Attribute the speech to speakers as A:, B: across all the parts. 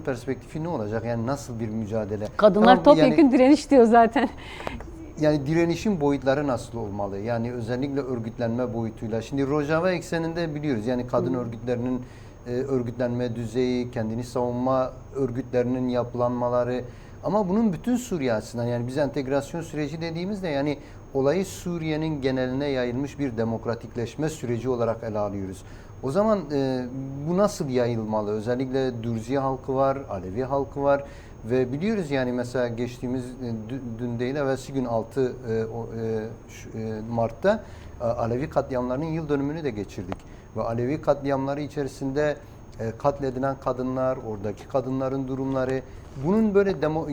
A: perspektifi ne olacak? Yani nasıl bir mücadele?
B: Kadınlar topyekun direniş diyor zaten.
A: Yani direnişin boyutları nasıl olmalı? Yani özellikle örgütlenme boyutuyla. Şimdi Rojava ekseninde biliyoruz yani kadın örgütlerinin örgütlenme düzeyi, kendini savunma örgütlerinin yapılanmaları. Ama bunun bütün Suriye açısından yani biz entegrasyon süreci dediğimizde yani olayı Suriye'nin geneline yayılmış bir demokratikleşme süreci olarak ele alıyoruz. O zaman bu nasıl yayılmalı? Özellikle Dürzi halkı var, Alevi halkı var. Ve biliyoruz yani mesela geçtiğimiz dün değil evvelsi gün 6 Mart'ta Alevi katliamlarının yıl dönümünü de geçirdik. Ve Alevi katliamları içerisinde katledilen kadınlar, oradaki kadınların durumları, bunun böyle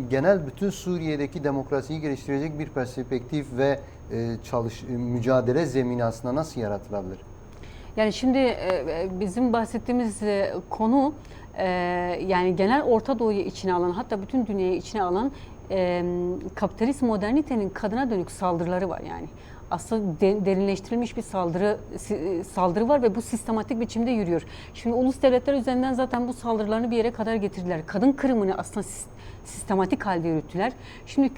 A: genel bütün Suriye'deki demokrasiyi geliştirecek bir perspektif ve mücadele zemini aslında nasıl yaratılabilir?
B: Yani şimdi bizim bahsettiğimiz konu yani genel Orta Doğu'yu içine alan, hatta bütün dünyayı içine alan kapitalist modernitenin kadına dönük saldırıları var yani. Aslında derinleştirilmiş bir saldırı var ve bu sistematik biçimde yürüyor. Şimdi ulus devletler üzerinden zaten bu saldırılarını bir yere kadar getirdiler. Kadın kırımını aslında sistematik halde yürüttüler. Şimdi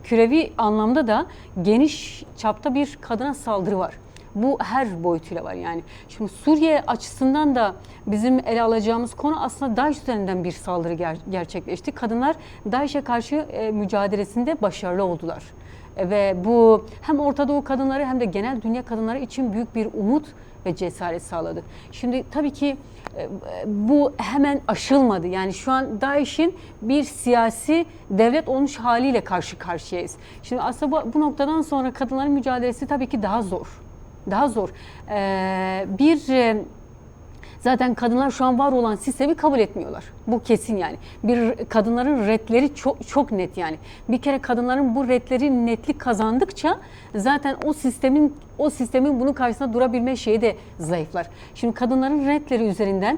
B: kürevi anlamda da geniş çapta bir kadına saldırı var. Bu her boyutuyla var yani. Şimdi Suriye açısından da bizim ele alacağımız konu aslında DAEŞ üzerinden bir saldırı gerçekleşti. Kadınlar DAEŞ'e karşı mücadelesinde başarılı oldular. Ve bu hem Orta Doğu kadınları hem de genel dünya kadınları için büyük bir umut ve cesaret sağladı. Şimdi tabii ki bu hemen aşılmadı. Yani şu an DAEŞ'in bir siyasi devlet olmuş haliyle karşı karşıyayız. Şimdi aslında bu noktadan sonra kadınların mücadelesi tabii ki daha zor. Daha zor. Zaten kadınlar şu an var olan sistemi kabul etmiyorlar. Bu kesin yani. Kadınların redleri çok net yani. Bir kere kadınların bu redleri netlik kazandıkça zaten o sistemin bunun karşısında durabilme şeyi de zayıflar. Şimdi kadınların redleri üzerinden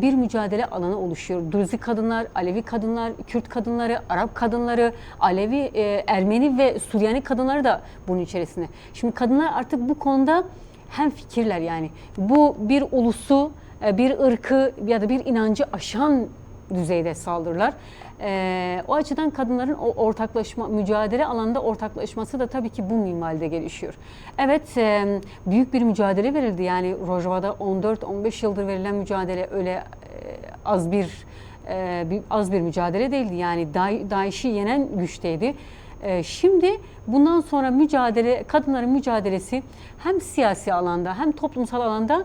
B: bir mücadele alanı oluşuyor. Druzi kadınlar, Alevi kadınlar, Kürt kadınları, Arap kadınları, Alevi, Ermeni ve Süryani kadınları da bunun içerisinde. Şimdi kadınlar artık bu konuda hemfikirler yani. Bu bir ulusu, bir ırkı ya da bir inancı aşan düzeyde saldırılar. O açıdan kadınların o mücadele alanında ortaklaşması da tabii ki bu minvalde gelişiyor. Evet, büyük bir mücadele verildi. Yani Rojava'da 14-15 yıldır verilen mücadele öyle az bir mücadele değildi. Yani DAEŞ'i yenen güçteydi. Şimdi bundan sonra kadınların mücadelesi hem siyasi alanda hem toplumsal alanda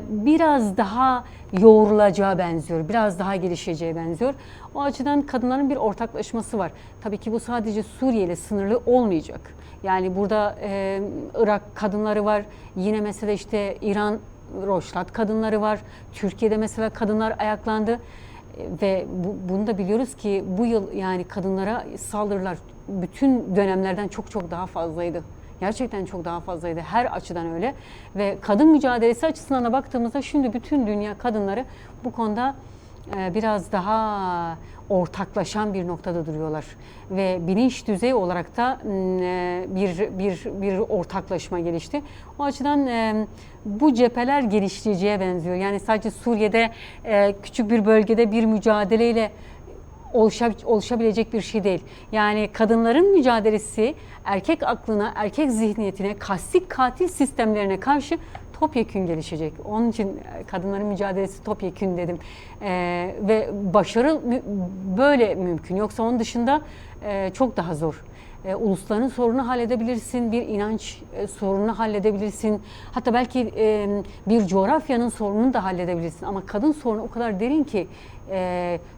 B: biraz daha yoğrulacağı benziyor, biraz daha gelişeceğe benziyor. O açıdan kadınların bir ortaklaşması var. Tabii ki bu sadece Suriye ile sınırlı olmayacak. Yani burada Irak kadınları var, yine mesela işte İran, Roşlat kadınları var, Türkiye'de mesela kadınlar ayaklandı. Ve bunu da biliyoruz ki bu yıl yani kadınlara saldırılar bütün dönemlerden çok daha fazlaydı. Gerçekten çok daha fazlaydı. Her açıdan öyle. Ve kadın mücadelesi açısından da baktığımızda şimdi bütün dünya kadınları bu konuda biraz daha ortaklaşan bir noktada duruyorlar. Ve bilinç düzeyi olarak da bir ortaklaşma gelişti. O açıdan bu cepheler gelişeceğe benziyor. Yani sadece Suriye'de küçük bir bölgede bir mücadeleyle oluşabilecek bir şey değil. Yani kadınların mücadelesi erkek aklına, erkek zihniyetine, katil sistemlerine karşı topyekün gelişecek. Onun için kadınların mücadelesi topyekün dedim. Ve başarı böyle mümkün. Yoksa onun dışında çok daha zor. Ulusların sorunu halledebilirsin, bir inanç sorununu halledebilirsin. Hatta belki bir coğrafyanın sorununu da halledebilirsin. Ama kadın sorunu o kadar derin ki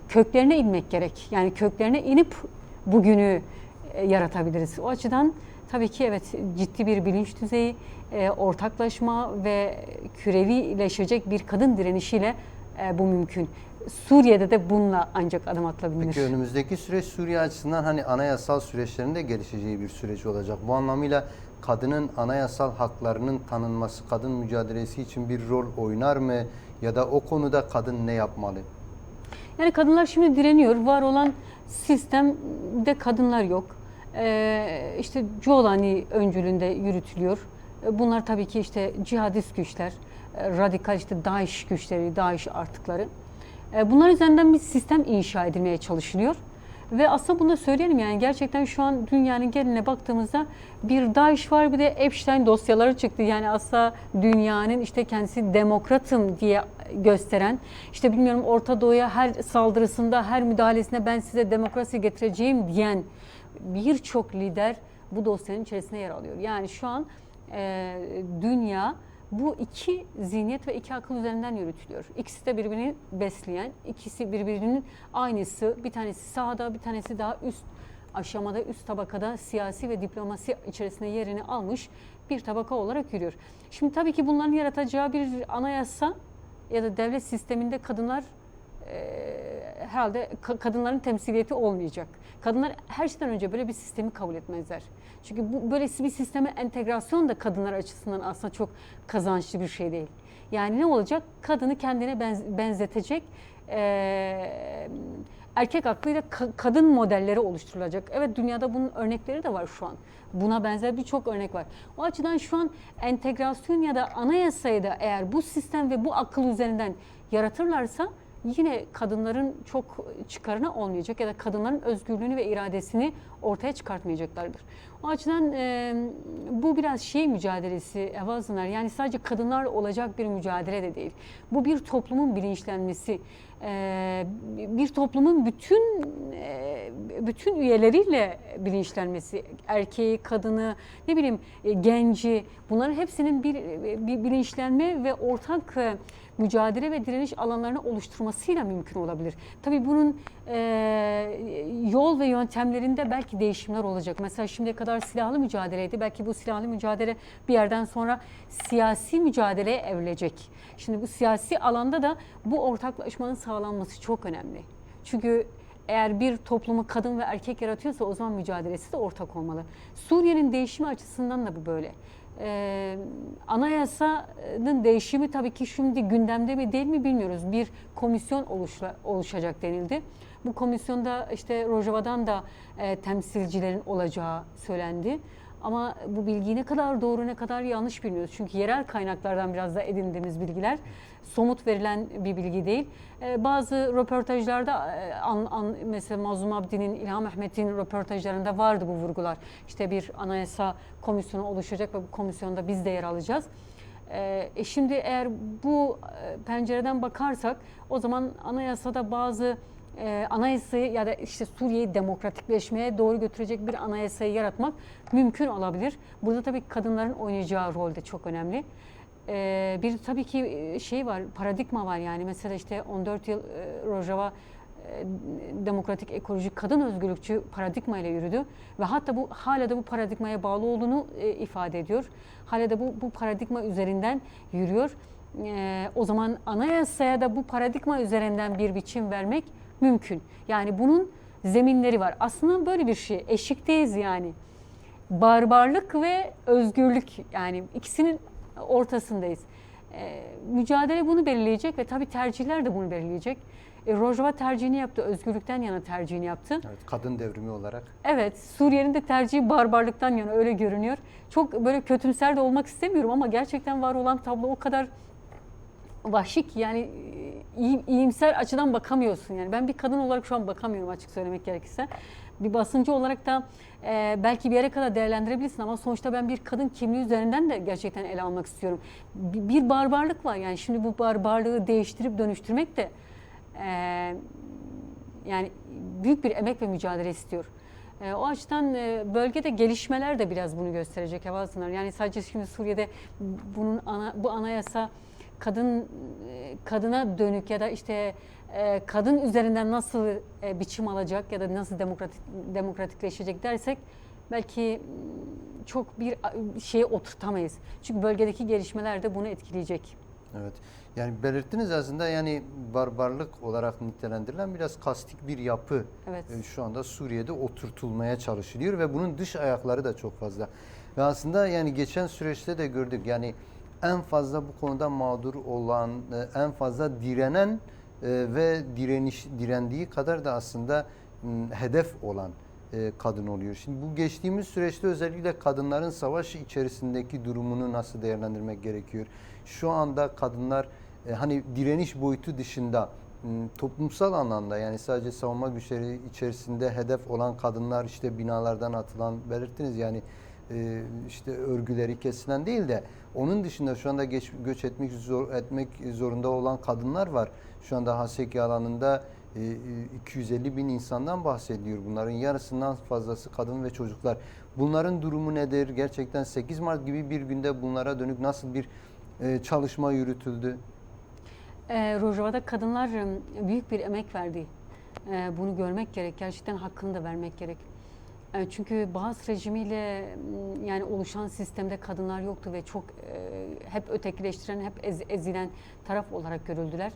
B: köklerine inmek gerek. Yani köklerine inip bugünü yaratabiliriz. O açıdan tabii ki evet ciddi bir bilinç düzeyi, ortaklaşma ve kürevileşecek bir kadın direnişiyle bu mümkün. Suriye'de de bununla ancak adım atılabilir.
A: Peki önümüzdeki süreç Suriye açısından hani anayasal süreçlerinde gelişeceği bir süreç olacak. Bu anlamıyla kadının anayasal haklarının tanınması, kadın mücadelesi için bir rol oynar mı? Ya da o konuda kadın ne yapmalı?
B: Yani kadınlar şimdi direniyor. Var olan sistemde kadınlar yok. İşte Jolani öncülüğünde yürütülüyor. Bunlar tabii ki işte cihadist güçler, radikal işte DAEŞ güçleri, DAEŞ artıkları. Bunlar üzerinden bir sistem inşa edilmeye çalışılıyor. Ve aslında bunu da söyleyelim, yani gerçekten şu an dünyanın geneline baktığımızda bir DAEŞ var, bir de Epstein dosyaları çıktı. Yani aslında dünyanın işte kendisi demokratım diye gösteren, işte bilmiyorum Orta Doğu'ya her saldırısında, her müdahalesinde ben size demokrasi getireceğim diyen birçok lider bu dosyanın içerisinde yer alıyor. Yani şu an dünya bu iki zihniyet ve iki akıl üzerinden yürütülüyor. İkisi de birbirini besleyen, ikisi birbirinin aynısı. Bir tanesi sağda, bir tanesi daha üst aşamada, üst tabakada siyasi ve diplomasi içerisinde yerini almış bir tabaka olarak yürüyor. Şimdi tabii ki bunların yaratacağı bir anayasa ya da devlet sisteminde kadınlar herhalde kadınların temsiliyeti olmayacak. Kadınlar her şeyden önce böyle bir sistemi kabul etmezler. Çünkü bu böylesi bir sisteme entegrasyon da kadınlar açısından aslında çok kazançlı bir şey değil. Yani ne olacak? Kadını kendine benzetecek erkek aklıyla kadın modelleri oluşturulacak. Evet, dünyada bunun örnekleri de var şu an. Buna benzer birçok örnek var. O açıdan şu an entegrasyon ya da anayasayı da eğer bu sistem ve bu akıl üzerinden yaratırlarsa yine kadınların çok çıkarına olmayacak ya da kadınların özgürlüğünü ve iradesini ortaya çıkartmayacaklardır. O açıdan bu biraz mücadelesi Eva Azınar. Yani sadece kadınlarla olacak bir mücadele de değil. Bu bir toplumun bilinçlenmesi, bir toplumun bütün üyeleriyle bilinçlenmesi, erkeği, kadını, ne bileyim genci, bunların hepsinin bir bilinçlenme ve ortak mücadele ve direniş alanlarını oluşturmasıyla mümkün olabilir. Tabii bunun yol ve yöntemlerinde belki değişimler olacak. Mesela şimdiye kadar silahlı mücadeleydi. Belki bu silahlı mücadele bir yerden sonra siyasi mücadeleye evrilecek. Şimdi bu siyasi alanda da bu ortaklaşmanın sağlanması çok önemli. Çünkü eğer bir toplumu kadın ve erkek yaratıyorsa o zaman mücadelesi de ortak olmalı. Suriye'nin değişimi açısından da bu böyle. Anayasanın değişimi tabii ki şimdi gündemde mi değil mi bilmiyoruz. Bir komisyon oluşacak denildi. Bu komisyonda işte Rojava'dan da temsilcilerin olacağı söylendi. Ama bu bilgi ne kadar doğru ne kadar yanlış bilmiyoruz. Çünkü yerel kaynaklardan biraz da edindiğimiz bilgiler, somut verilen bir bilgi değil. Bazı röportajlarda mesela Mazlum Abdi'nin, İlham Ahmet'in röportajlarında vardı bu vurgular. İşte bir anayasa komisyonu oluşacak ve bu komisyonda biz de yer alacağız. Şimdi eğer bu pencereden bakarsak o zaman anayasada bazı anayasayı ya da işte Suriye'yi demokratikleşmeye doğru götürecek bir anayasayı yaratmak mümkün olabilir. Burada tabii kadınların oynayacağı rol de çok önemli. Bir tabii ki var, paradigma var yani. Mesela işte 14 yıl Rojava demokratik, ekolojik, kadın özgürlükçü paradigma ile yürüdü ve hatta hala da bu paradigmaya bağlı olduğunu ifade ediyor. Hala da bu paradigma üzerinden yürüyor. O zaman anayasaya da bu paradigma üzerinden bir biçim vermek mümkün. Yani bunun zeminleri var. Aslında böyle bir şey. Eşikteyiz yani. Barbarlık ve özgürlük, yani ikisinin ortasındayız. Mücadele bunu belirleyecek ve tabii tercihler de bunu belirleyecek. Rojava tercihini yaptı, özgürlükten yana tercihini yaptı.
A: Evet, kadın devrimi olarak.
B: Evet, Suriye'nin de tercihi barbarlıktan yana, öyle görünüyor. Çok böyle kötümser de olmak istemiyorum ama gerçekten var olan tablo o kadar vahşi ki yani iyimser açıdan bakamıyorsun. Yani ben bir kadın olarak şu an bakamıyorum, açık söylemek gerekirse. Bir basıncı olarak da belki bir yere kadar değerlendirebilirsin ama sonuçta ben bir kadın kimliği üzerinden de gerçekten ele almak istiyorum. Bir barbarlık var yani, şimdi bu barbarlığı değiştirip dönüştürmek de yani büyük bir emek ve mücadele istiyor. O açıdan bölgede gelişmeler de biraz bunu gösterecek Eva Azınar. Yani sadece şimdi Suriye'de bu anayasa kadına dönük ya da işte kadın üzerinden nasıl biçim alacak ya da nasıl demokratikleşecek dersek belki çok bir şeye oturtamayız. Çünkü bölgedeki gelişmeler de bunu etkileyecek.
A: Evet. Yani belirttiniz aslında, yani barbarlık olarak nitelendirilen biraz kastik bir yapı
B: Evet.
A: Şu anda Suriye'de oturtulmaya çalışılıyor ve bunun dış ayakları da çok fazla. Ve aslında yani geçen süreçte de gördük, yani en fazla bu konuda mağdur olan, en fazla direnen ve direndiği kadar da aslında hedef olan kadın oluyor. Şimdi bu geçtiğimiz süreçte özellikle kadınların savaş içerisindeki durumunu nasıl değerlendirmek gerekiyor? Şu anda kadınlar hani direniş boyutu dışında toplumsal anlamda yani sadece savunma güçleri içerisinde hedef olan kadınlar işte binalardan atılan belirttiniz yani işte örgüleri kesilen değil de onun dışında şu anda göç etmek zorunda olan kadınlar var. Şu anda Haseki alanında 250 bin insandan bahsediliyor. Bunların yarısından fazlası kadın ve çocuklar. Bunların durumu nedir? Gerçekten 8 Mart gibi bir günde bunlara dönük nasıl bir çalışma yürütüldü?
B: Rojava'da kadınlar büyük bir emek verdi. Bunu görmek gerek. Gerçekten hakkını da vermek gerek. Çünkü Bağız rejimiyle yani oluşan sistemde kadınlar yoktu ve çok hep ötekileştiren, hep ezilen taraf olarak görüldüler.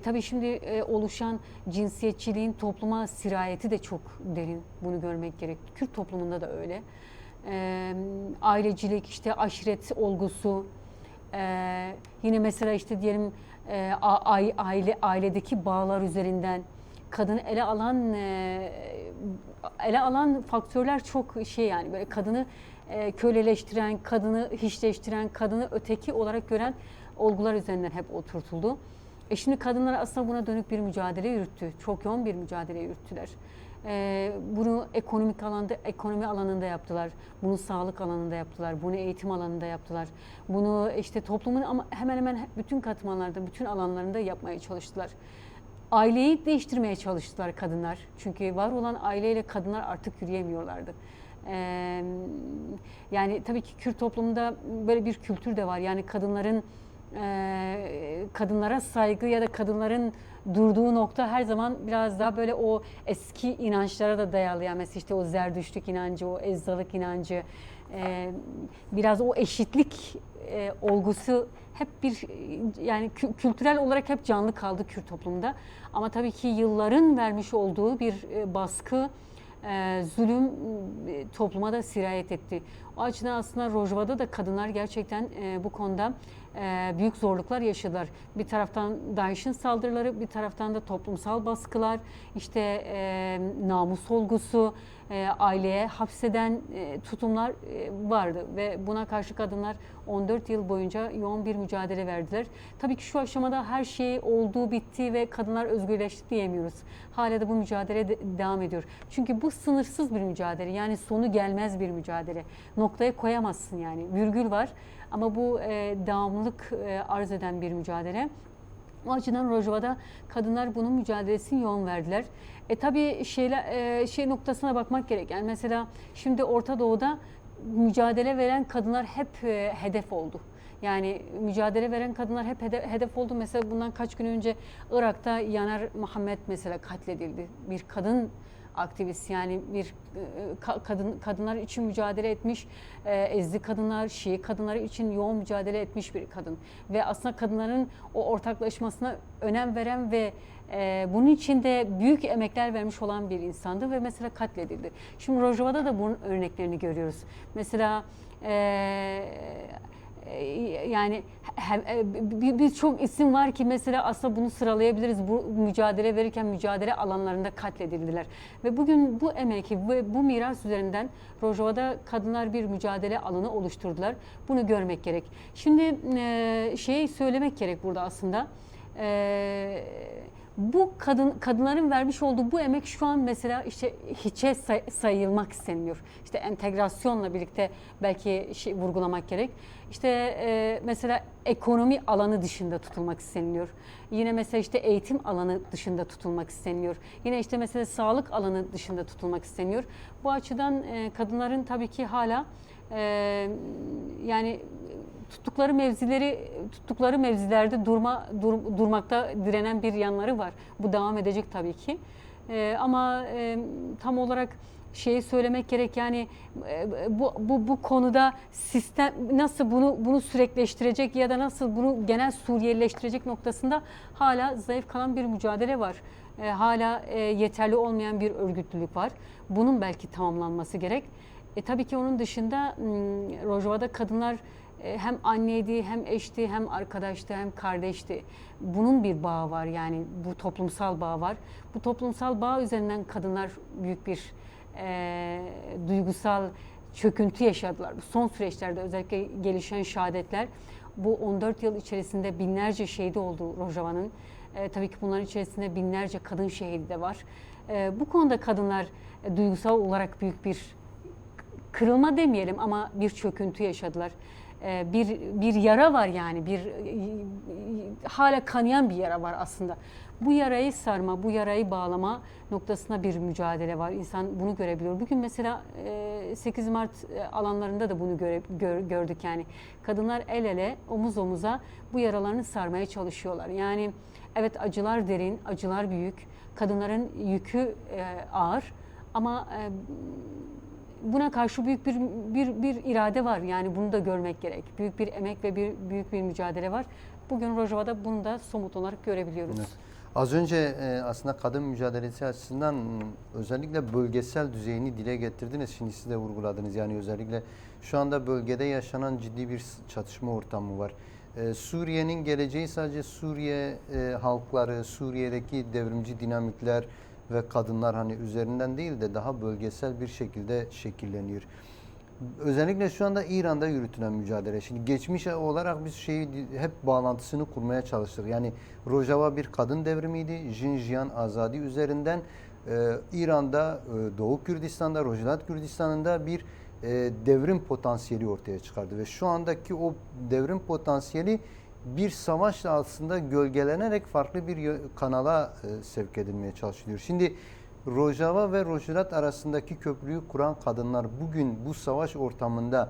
B: Tabii şimdi oluşan cinsiyetçiliğin topluma sirayeti de çok derin. Bunu görmek gerek. Kürt toplumunda da öyle. Ailecilik, işte aşiret olgusu, yine mesela işte diyelim ailedeki bağlar üzerinden kadını ele alan faktörler çok şey yani böyle kadını köleleştiren, kadını hiçleştiren, kadını öteki olarak gören olgular üzerinden hep oturtuldu. Şimdi kadınlar aslında buna dönük bir mücadele yürüttü. Çok yoğun bir mücadele yürüttüler. Bunu ekonomi alanında yaptılar. Bunu sağlık alanında yaptılar. Bunu eğitim alanında yaptılar. Bunu işte toplumun ama hemen hemen bütün katmanlarda, bütün alanlarında yapmaya çalıştılar. Aileyi değiştirmeye çalıştılar kadınlar. Çünkü var olan aileyle kadınlar artık yürüyemiyorlardı. Yani tabii ki Kürt toplumunda böyle bir kültür de var. Yani kadınlara saygı ya da kadınların durduğu nokta her zaman biraz daha böyle o eski inançlara da dayalı. Yani mesela işte o Zerdüştlük inancı, o Eczalık inancı, biraz o eşitlik olgusu hep bir yani kültürel olarak hep canlı kaldı Kürt toplumunda. Ama tabii ki yılların vermiş olduğu bir baskı, zulüm topluma da sirayet etti. O açıdan aslında Rojava'da da kadınlar gerçekten bu konuda büyük zorluklar yaşadılar. Bir taraftan DAEŞ'in saldırıları, bir taraftan da toplumsal baskılar, işte namus olgusu, aileye hapseden tutumlar vardı ve buna karşı kadınlar 14 yıl boyunca yoğun bir mücadele verdiler. Tabii ki şu aşamada her şey oldu, bitti ve kadınlar özgürleşti diyemiyoruz. Hala da bu mücadele devam ediyor. Çünkü bu sınırsız bir mücadele, yani sonu gelmez bir mücadele. Noktaya koyamazsın yani. Virgül var ama bu devamlılık arz eden bir mücadele. O açıdan Rojava'da kadınlar bunun mücadelesini yoğun verdiler. Tabii şey noktasına bakmak gerek. Yani mesela şimdi Orta Doğu'da mücadele veren kadınlar hep hedef oldu. Yani mücadele veren kadınlar hep hedef oldu. Mesela bundan kaç gün önce Irak'ta Yanar Muhammed mesela katledildi. Bir kadın aktivist, yani bir kadınlar için mücadele etmiş, Ezdi kadınlar, Şii kadınları için yoğun mücadele etmiş bir kadın. Ve aslında kadınların o ortaklaşmasına önem veren ve bunun için de büyük emekler vermiş olan bir insandı ve mesela katledildi. Şimdi Rojava'da da bunun örneklerini görüyoruz. Mesela yani birçok isim var ki mesela aslında bunu sıralayabiliriz. Bu mücadele verirken mücadele alanlarında katledildiler. Ve bugün bu emek ve bu miras üzerinden Rojava'da kadınlar bir mücadele alanı oluşturdular. Bunu görmek gerek. Şimdi söylemek gerek burada aslında. Bu kadınların vermiş olduğu bu emek şu an mesela işte hiçe sayılmak isteniyor. İşte entegrasyonla birlikte belki vurgulamak gerek. İşte mesela ekonomi alanı dışında tutulmak isteniliyor. Yine mesela işte eğitim alanı dışında tutulmak isteniyor. Yine işte mesela sağlık alanı dışında tutulmak isteniyor. Bu açıdan kadınların tabii ki hala yani tuttukları mevzilerde durmakta direnen bir yanları var. Bu devam edecek tabii ki. Ama tam olarak söylemek gerek, yani bu konuda sistem nasıl bunu sürekleştirecek ya da nasıl bunu genel Suriyelileştirecek noktasında hala zayıf kalan bir mücadele var. Hala yeterli olmayan bir örgütlülük var. Bunun belki tamamlanması gerek. Tabii ki onun dışında Rojava'da kadınlar hem anneydi, hem eşti, hem arkadaştı, hem kardeşti. Bunun bir bağı var, yani bu toplumsal bağ var. Bu toplumsal bağ üzerinden kadınlar büyük bir duygusal çöküntü yaşadılar. Son süreçlerde özellikle gelişen şehadetler, bu 14 yıl içerisinde binlerce şehit oldu Rojava'nın. Tabii ki bunların içerisinde binlerce kadın şehidi de var. Bu konuda kadınlar duygusal olarak büyük bir kırılma demeyelim ama bir çöküntü yaşadılar. Bir yara var yani hala kanayan bir yara var aslında. Bu yarayı sarma, bu yarayı bağlama noktasında bir mücadele var. İnsan bunu görebiliyor. Bugün mesela 8 Mart alanlarında da bunu gördük yani. Kadınlar el ele, omuz omuza bu yaralarını sarmaya çalışıyorlar. Yani evet acılar derin, acılar büyük. Kadınların yükü ağır ama buna karşı büyük bir irade var. Yani bunu da görmek gerek. Büyük bir emek ve büyük bir mücadele var. Bugün Rojava'da bunu da somut olarak görebiliyoruz.
A: Evet. Az önce aslında kadın mücadelesi açısından özellikle bölgesel düzeyini dile getirdiniz. Şimdi siz de vurguladınız. Yani özellikle şu anda bölgede yaşanan ciddi bir çatışma ortamı var. Suriye'nin geleceği sadece Suriye halkları, Suriye'deki devrimci dinamikler ve kadınlar hani üzerinden değil de daha bölgesel bir şekilde şekilleniyor. Özellikle şu anda İran'da yürütülen mücadele. Şimdi geçmiş olarak biz hep bağlantısını kurmaya çalıştık. Yani Rojava bir kadın devrimiydi. Jinjiyan Azadi üzerinden İran'da, Doğu Kürdistan'da, Rojava Kürdistan'ında bir devrim potansiyeli ortaya çıkardı. Ve şu andaki o devrim potansiyeli bir savaşla aslında gölgelenerek farklı bir kanala sevk edilmeye çalışılıyor. Şimdi Rojava ve Rojhilat arasındaki köprüyü kuran kadınlar bugün bu savaş ortamında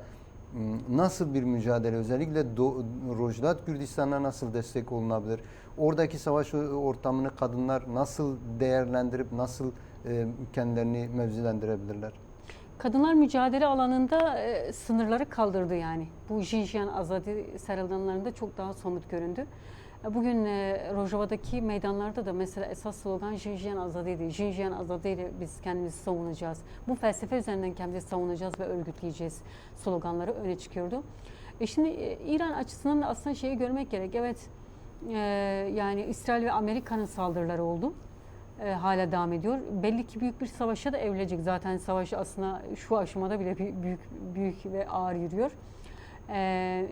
A: nasıl bir mücadele, özellikle Rojhilat Kürdistan'a nasıl destek olunabilir? Oradaki savaş ortamını kadınlar nasıl değerlendirip nasıl kendilerini mevzilendirebilirler?
B: Kadınlar mücadele alanında sınırları kaldırdı yani. Bu Jinjiyan Azadi sarıldanlarında çok daha somut göründü. Bugün Rojava'daki meydanlarda da mesela esas slogan Jinjiyan Azadi'ydi. Jinjiyan Azadi ile biz kendimizi savunacağız. Bu felsefe üzerinden kendimizi savunacağız ve örgütleyeceğiz sloganları öne çıkıyordu. Şimdi İran açısından da aslında şeyi görmek gerek. Evet yani İsrail ve Amerika'nın saldırıları oldu. Hala devam ediyor. Belli ki büyük bir savaşa da evrilecek. Zaten savaş aslında şu aşamada bile büyük ve ağır yürüyor.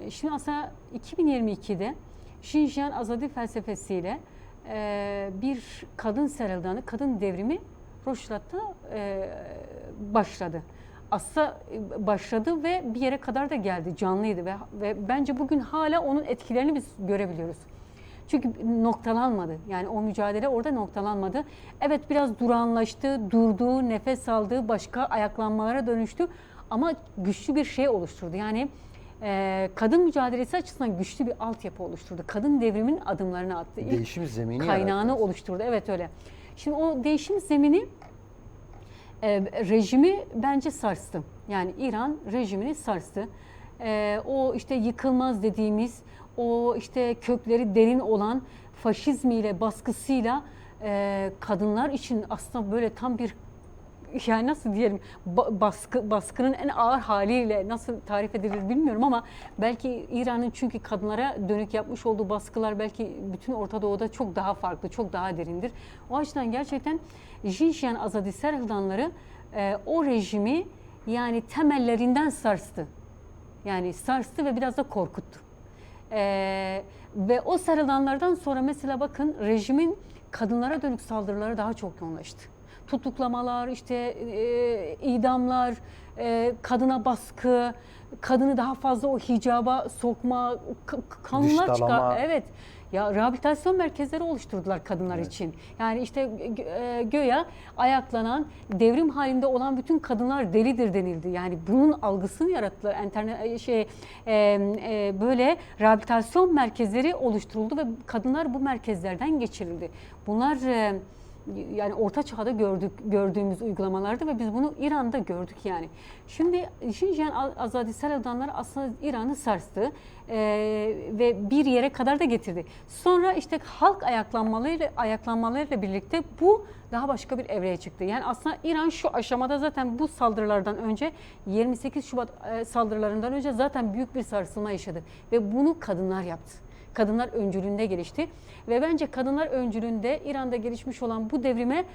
B: Şimdi aslında 2022'de Jinjiyan Azadi felsefesiyle bir kadın serıldanı, kadın devrimi Rojhilat'ta başladı. Aslında başladı ve bir yere kadar da geldi, canlıydı ve bence bugün hala onun etkilerini biz görebiliyoruz. Çünkü noktalanmadı. Yani o mücadele orada noktalanmadı. Evet biraz durağanlaştı, durdu, nefes aldı, başka ayaklanmalara dönüştü. Ama güçlü bir şey oluşturdu. Yani kadın mücadelesi açısından güçlü bir altyapı oluşturdu. Kadın devrimin adımlarını attı.
A: Değişim zemini
B: kaynağını
A: yarattı.
B: oluşturdu. Evet öyle. Şimdi o değişim zemini rejimi bence sarstı. Yani İran rejimini sarstı. O işte yıkılmaz dediğimiz, o işte kökleri derin olan faşizmiyle, baskısıyla kadınlar için aslında böyle tam bir yani nasıl diyelim baskının en ağır haliyle nasıl tarif edilir bilmiyorum ama belki İran'ın çünkü kadınlara dönük yapmış olduğu baskılar belki bütün Orta Doğu'da çok daha farklı, çok daha derindir. O açıdan gerçekten Jinjiyan Azadi serhildanları o rejimi yani temellerinden sarstı. Yani sarstı ve biraz da korkuttu. Ve o sarılanlardan sonra mesela bakın rejimin kadınlara dönük saldırıları daha çok yoğunlaştı. Tutuklamalar, işte idamlar, kadına baskı, kadını daha fazla o hicaba sokma, kanunlar çıkar. Evet. Ya rehabilitasyon merkezleri oluşturdular kadınlar için. Yani işte göya ayaklanan, devrim halinde olan bütün kadınlar delidir denildi. Yani bunun algısını yarattılar. Böyle rehabilitasyon merkezleri oluşturuldu ve kadınlar bu merkezlerden geçirildi. Bunlar yani Orta Çağ'da gördüğümüz uygulamalardı ve biz bunu İran'da gördük yani. Şimdi Jinjiyan Azadi serhildanlar aslında İran'ı sarstı ve bir yere kadar da getirdi. Sonra işte halk ayaklanmalarıyla birlikte bu daha başka bir evreye çıktı. Yani aslında İran şu aşamada zaten bu saldırılardan önce 28 Şubat saldırılarından önce zaten büyük bir sarsılma yaşadı ve bunu kadınlar yaptı. Kadınlar öncülüğünde gelişti ve bence kadınlar öncülüğünde İran'da gelişmiş olan bu devrime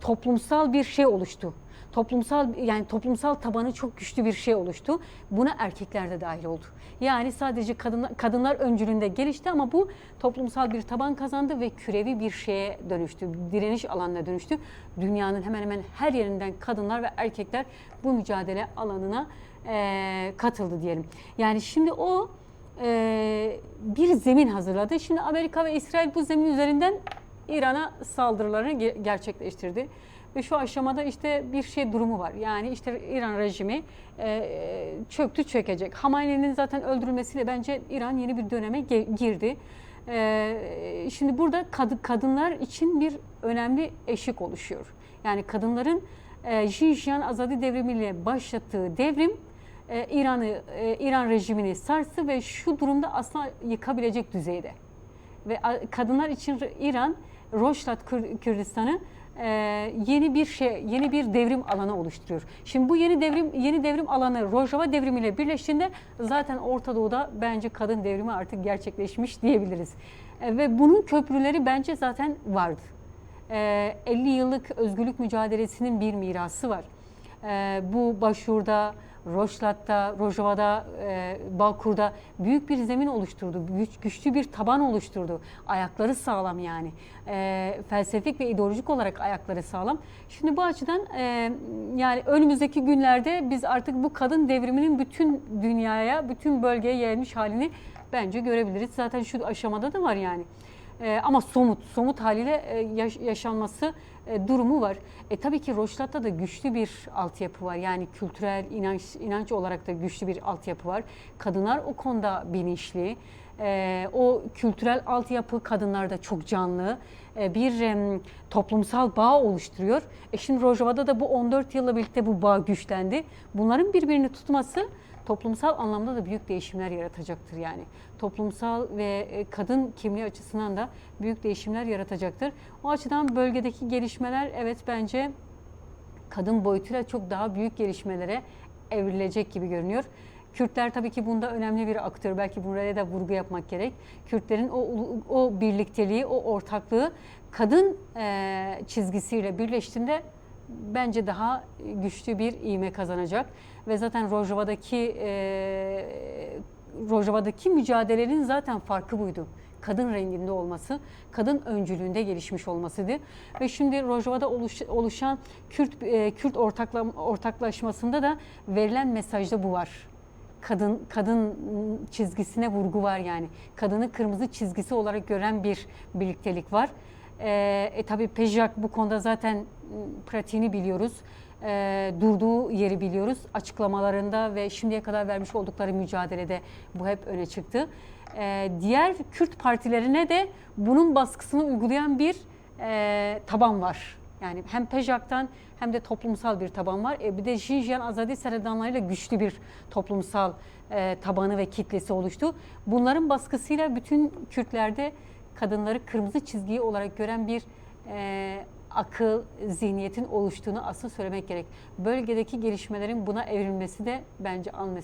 B: toplumsal bir şey oluştu. toplumsal tabanı çok güçlü bir şey oluştu. Buna erkekler de dahil oldu. Yani sadece kadınlar öncülüğünde gelişti ama bu toplumsal bir taban kazandı ve kürevi bir şeye dönüştü. Direniş alanına dönüştü. Dünyanın hemen hemen her yerinden kadınlar ve erkekler bu mücadele alanına katıldı diyelim. Yani şimdi o bir zemin hazırladı. Şimdi Amerika ve İsrail bu zemin üzerinden İran'a saldırılarını gerçekleştirdi. Ve şu aşamada işte bir şey durumu var. Yani işte İran rejimi çöktü, çökecek. Hamane'nin zaten öldürülmesiyle bence İran yeni bir döneme girdi. Şimdi burada kadınlar için bir önemli eşik oluşuyor. Yani kadınların Xinjiang Azadi devrimiyle başlattığı devrim İran rejimini sarstı ve şu durumda asla yıkabilecek düzeyde. Ve kadınlar için İran, Rojava Kürdistan'ı yeni bir devrim alanı oluşturuyor. Şimdi bu yeni devrim alanı Rojava devrimiyle birleştiğinde zaten Orta Doğu'da bence kadın devrimi artık gerçekleşmiş diyebiliriz. Ve bunun köprüleri bence zaten vardı. 50 yıllık özgürlük mücadelesinin bir mirası var. Bu Başur'da, Rojava'da, Bakur'da büyük bir zemin oluşturdu. Güçlü bir taban oluşturdu. Ayakları sağlam yani. Felsefik ve ideolojik olarak ayakları sağlam. Şimdi bu açıdan yani önümüzdeki günlerde biz artık bu kadın devriminin bütün dünyaya, bütün bölgeye yayılmış halini bence görebiliriz. Zaten şu aşamada da var yani. Ama somut haliyle yaşanması durumu var. Tabii ki Rojava'da da güçlü bir altyapı var. Yani kültürel, inanç olarak da güçlü bir altyapı var. Kadınlar o konuda bilinçli. O kültürel altyapı kadınlarda çok canlı. Bir toplumsal bağ oluşturuyor. Şimdi Rojava'da da bu 14 yılla birlikte bu bağ güçlendi. Bunların birbirini tutması toplumsal anlamda da büyük değişimler yaratacaktır yani. Toplumsal ve kadın kimliği açısından da büyük değişimler yaratacaktır. O açıdan bölgedeki gelişmeler evet bence kadın boyutuyla çok daha büyük gelişmelere evrilecek gibi görünüyor. Kürtler tabii ki bunda önemli bir aktör. Belki buraya da vurgu yapmak gerek. Kürtlerin o birlikteliği, o ortaklığı kadın çizgisiyle birleştiğinde bence daha güçlü bir ivme kazanacak. Ve zaten Rojava'daki mücadelenin zaten farkı buydu. Kadın renginde olması, kadın öncülüğünde gelişmiş olmasıydı. Ve şimdi Rojava'da oluşan Kürt ortaklaşmasında da verilen mesajda bu var. Kadın çizgisine vurgu var yani. Kadını kırmızı çizgisi olarak gören bir birliktelik var. Tabii Pejak bu konuda zaten pratiğini biliyoruz. Durduğu yeri biliyoruz. Açıklamalarında ve şimdiye kadar vermiş oldukları mücadelede bu hep öne çıktı. Diğer Kürt partilerine de bunun baskısını uygulayan bir taban var. Yani hem Pejak'tan hem de toplumsal bir taban var. Bir de Xinjiang Azadi Seredanlarıyla güçlü bir toplumsal tabanı ve kitlesi oluştu. Bunların baskısıyla bütün Kürtlerde kadınları kırmızı çizgi olarak gören bir akıl, zihniyetin oluştuğunu asıl söylemek gerek. Bölgedeki gelişmelerin buna evrilmesi de bence an